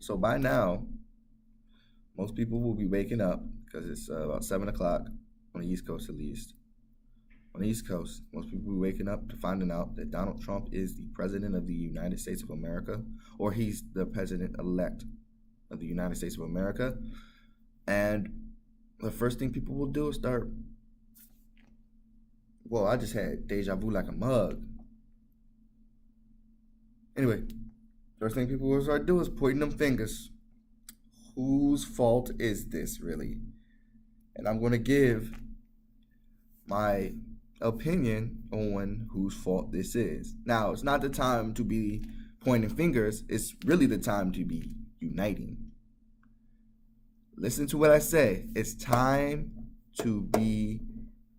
So by now, most people will be waking up because it's about 7 o'clock on the East Coast, at least. On the East Coast, most people will be waking up to finding out that Donald Trump is the president of the United States of America, or he's the president-elect of the United States of America. And the first thing people will do is start. Well, I just had deja vu like a mug. Anyway, first thing people will start doing is pointing them fingers. Whose fault is this, really? And I'm going to give my opinion on whose fault this is. Now, it's not the time to be pointing fingers. It's really the time to be uniting. Listen to what I say. It's time to be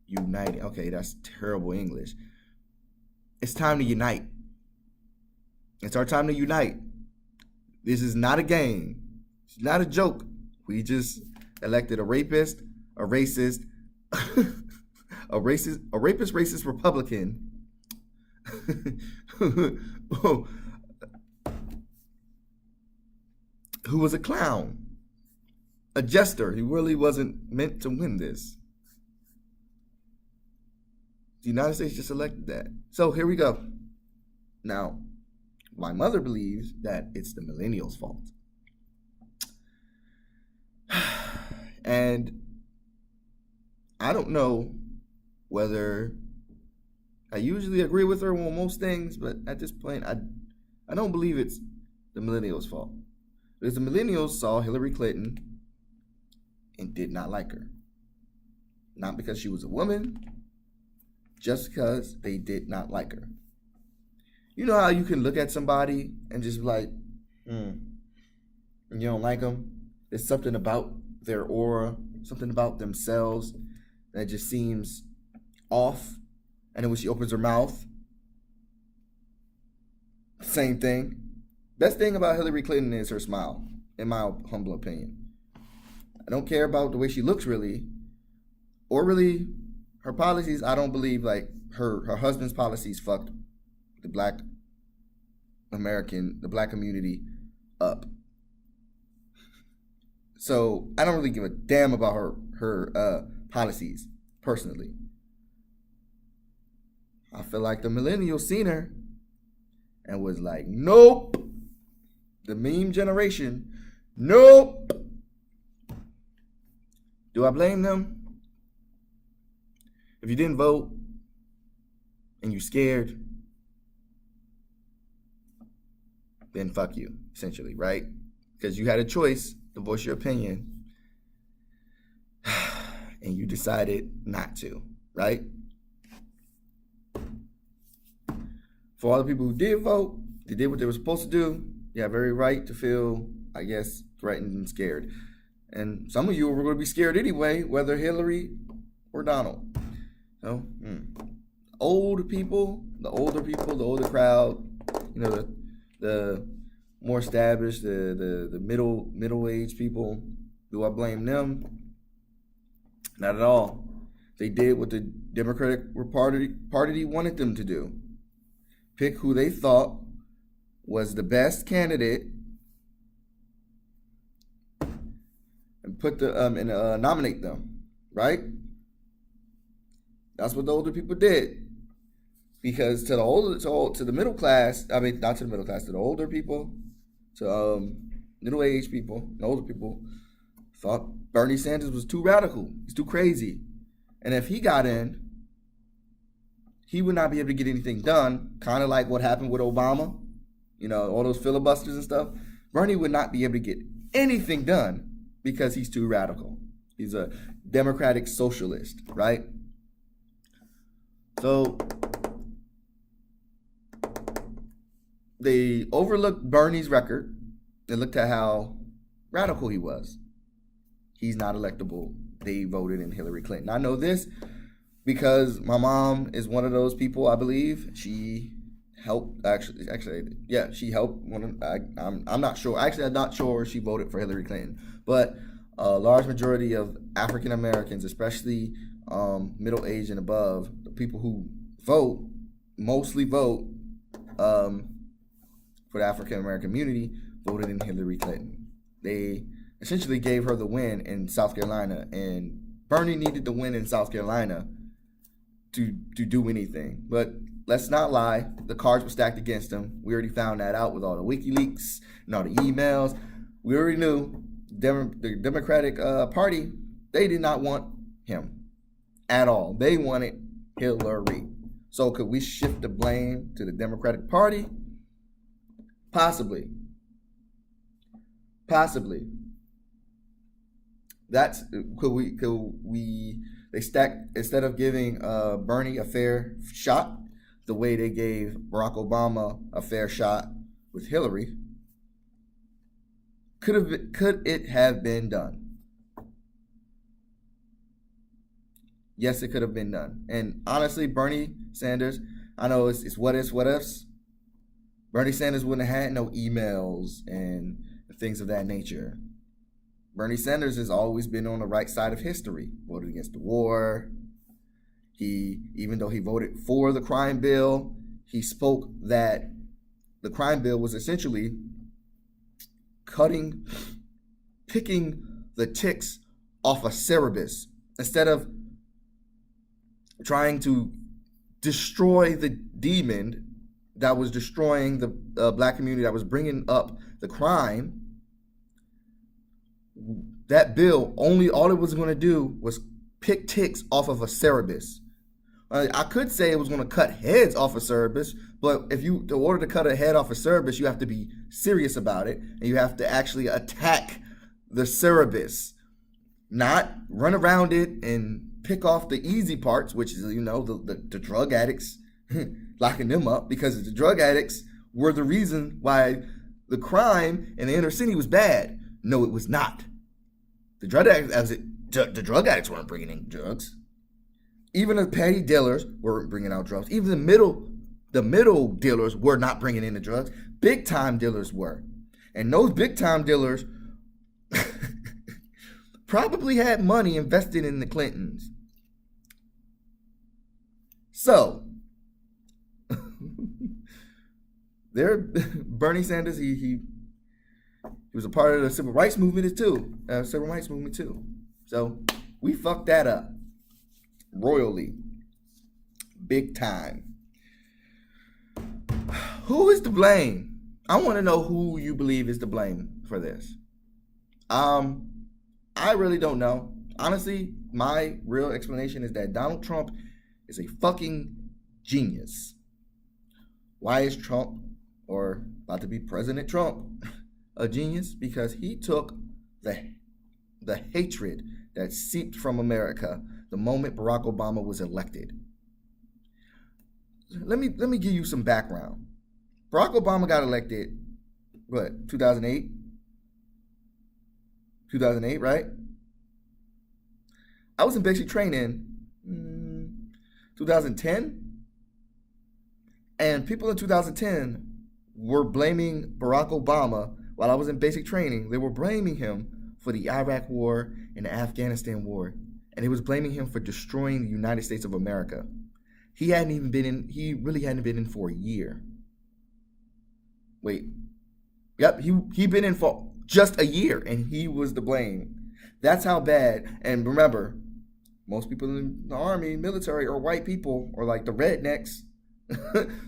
uniting. Okay, that's terrible English. It's time to unite. It's our time to unite. This is not a game. It's not a joke. We just elected a rapist, a racist, a rapist, racist Republican who was a clown, a jester. He really wasn't meant to win this. The United States just elected that. So here we go. Now, my mother believes that it's the millennials' fault. And I don't know whether I usually agree with her on most things, but at this point, I don't believe it's the millennials' fault. Because the millennials saw Hillary Clinton and did not like her. Not because she was a woman, just because they did not like her. You know how you can look at somebody and just be like, and you don't like them? There's something about their aura, something about themselves that just seems off. And then when she opens her mouth, same thing. Best thing about Hillary Clinton is her smile, in my humble opinion. I don't care about the way she looks really, or really her policies. I don't believe like her husband's policies fucked the black community up. So I don't really give a damn about her policies personally. I feel like the millennials seen her and was like, nope. The meme generation, nope. Do I blame them? If you didn't vote and you scared, then fuck you, essentially, right? Because you had a choice to voice your opinion and you decided not to, right? For all the people who did vote, they did what they were supposed to do. You have every right to feel, I guess, threatened and scared. And some of you were going to be scared anyway, whether Hillary or Donald. So, old people, the older crowd, you know, the more established, the middle-aged people, do I blame them? Not at all. They did what the Democratic Party wanted them to do. Pick who they thought was the best candidate and put the nominate them, right? That's what the older people did. Because to the middle class, I mean not to the middle class, to the older people, to middle-aged people, the older people thought Bernie Sanders was too radical. He's too crazy. And if he got in, he would not be able to get anything done, kind of like what happened with Obama. You know, all those filibusters and stuff. Bernie would not be able to get anything done because he's too radical. He's a democratic socialist, right? So they overlooked Bernie's record and looked at how radical he was. He's not electable. They voted in Hillary Clinton. I know this because my mom is one of those people, I believe. She helped, she helped. I'm not sure. Actually, I'm not sure she voted for Hillary Clinton. But a large majority of African Americans, especially middle-aged and above, the people who vote, mostly vote for for the African American community voted in Hillary Clinton. They essentially gave her the win in South Carolina, and Bernie needed the win in South Carolina to do anything. But let's not lie, the cards were stacked against him. We already found that out with all the WikiLeaks and all the emails. We already knew the Democratic Party, they did not want him at all. They wanted Hillary. So could we shift the blame to the Democratic Party? Possibly. That's could we they stacked, instead of giving Bernie a fair shot the way they gave Barack Obama a fair shot with Hillary. Could it have been done? Yes, it could have been done. And honestly, Bernie Sanders, I know it's what ifs. Bernie Sanders wouldn't have had no emails and things of that nature. Bernie Sanders has always been on the right side of history. Voted against the war. Even though he voted for the crime bill, he spoke that the crime bill was essentially picking the ticks off of Cerberus instead of trying to destroy the demon that was destroying the black community, that was bringing up the crime. That bill, all it was going to do was pick ticks off of a Cerberus. I could say it was going to cut heads off of Cerberus, but in order to cut a head off of Cerberus, you have to be serious about it, and you have to actually attack the Cerberus, not run around it and pick off the easy parts, which is, the drug addicts, locking them up, because the drug addicts were the reason why the crime in the inner city was bad. No, it was not. The drug addicts weren't bringing in drugs. Even the petty dealers weren't bringing out drugs. Even the middle dealers were not bringing in the drugs. Big time dealers were. And those big time dealers probably had money invested in the Clintons. So, Bernie Sanders, he was a part of the civil rights movement too. So we fucked that up royally, big time. Who is to blame? I want to know who you believe is to blame for this. I really don't know. Honestly, my real explanation is that Donald Trump is a fucking genius. Why is Trump, or about to be President Trump, a genius? Because he took the hatred that seeped from America the moment Barack Obama was elected. Let me give you some background. Barack Obama got elected, 2008? 2008, right? I was in basic training 2010, and people in 2010 were blaming Barack Obama. While I was in basic training, they were blaming him for the Iraq War and the Afghanistan War, and they was blaming him for destroying the United States of America. He really hadn't been in for a year. He'd been in for just a year, and he was to blame. That's how bad. And remember, most people in the army, military, are white people, or like the rednecks.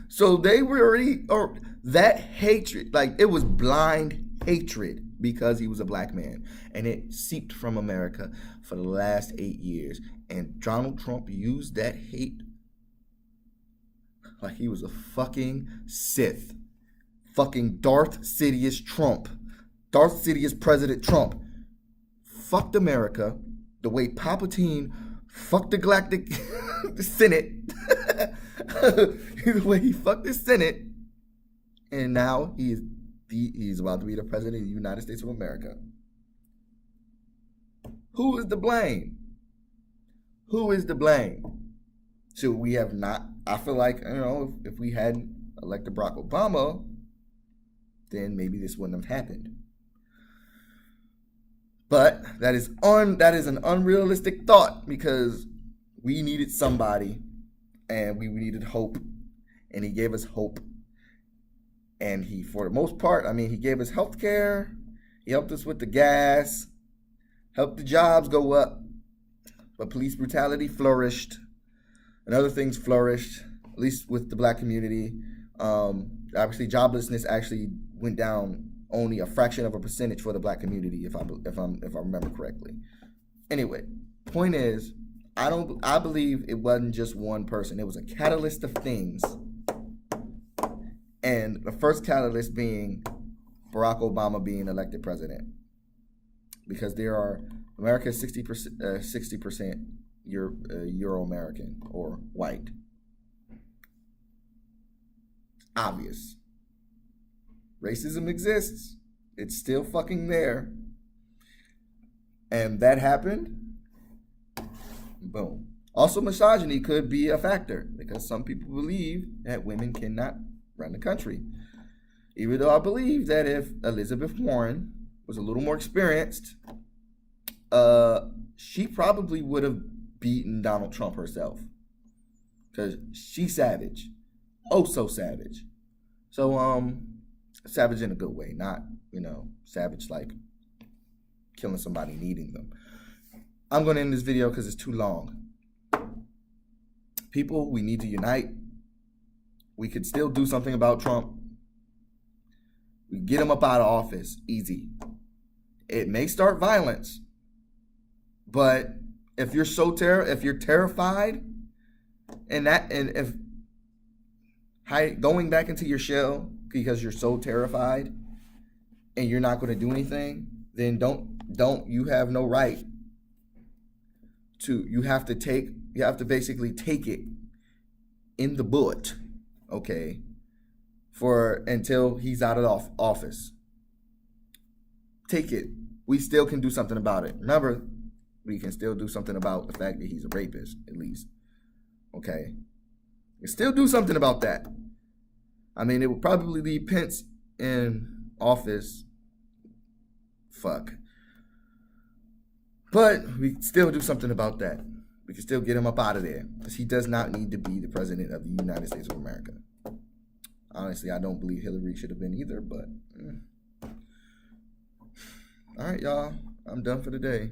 So they were already, or that hatred, like it was blind hatred because he was a black man, and it seeped from America for the last 8 years. And Donald Trump used that hate like he was a fucking Sith. Fucking Darth Sidious Trump. Darth Sidious President Trump fucked America the way Palpatine fucked the Galactic Senate. The way he fucked the Senate. And now he's about to be the President of the United States of America. Who is to blame? Who is to blame? Should we have not? I feel like, if we hadn't elected Barack Obama, then maybe this wouldn't have happened. But that is an unrealistic thought, because we needed somebody, and we needed hope, and he gave us hope. And he, for the most part, I mean, he gave us health care. He helped us with the gas, helped the jobs go up. But police brutality flourished, and other things flourished, at least with the black community. Obviously, joblessness actually went down only a fraction of a percentage for the black community, if I remember correctly. Anyway, point is, I believe it wasn't just one person. It was a catalyst of things, and the first catalyst being Barack Obama being elected president, because there are America is 60% Euro American or white. Obvious. Racism exists. It's still fucking there. And that happened. Boom. Also, misogyny could be a factor because some people believe that women cannot run the country. Even though I believe that if Elizabeth Warren was a little more experienced, she probably would have beaten Donald Trump herself. Because she's savage. Oh, so savage. So, savage in a good way, not, savage like killing somebody and eating them. I'm going to end this video because it's too long. People, we need to unite. We could still do something about Trump. We get him up out of office, easy. It may start violence, but if you're if you're terrified, and if going back into your shell because you're so terrified and you're not going to do anything, then you have no right to. You have to basically take it in the butt, okay, until he's out of office. Take it. We still can do something about it. Remember, we can still do something about the fact that he's a rapist, at least. Okay? We can still do something about that. I mean, it would probably leave Pence in office. Fuck. But we can still do something about that. We can still get him up out of there. Because he does not need to be the president of the United States of America. Honestly, I don't believe Hillary should have been either, but... All right, y'all. I'm done for the day.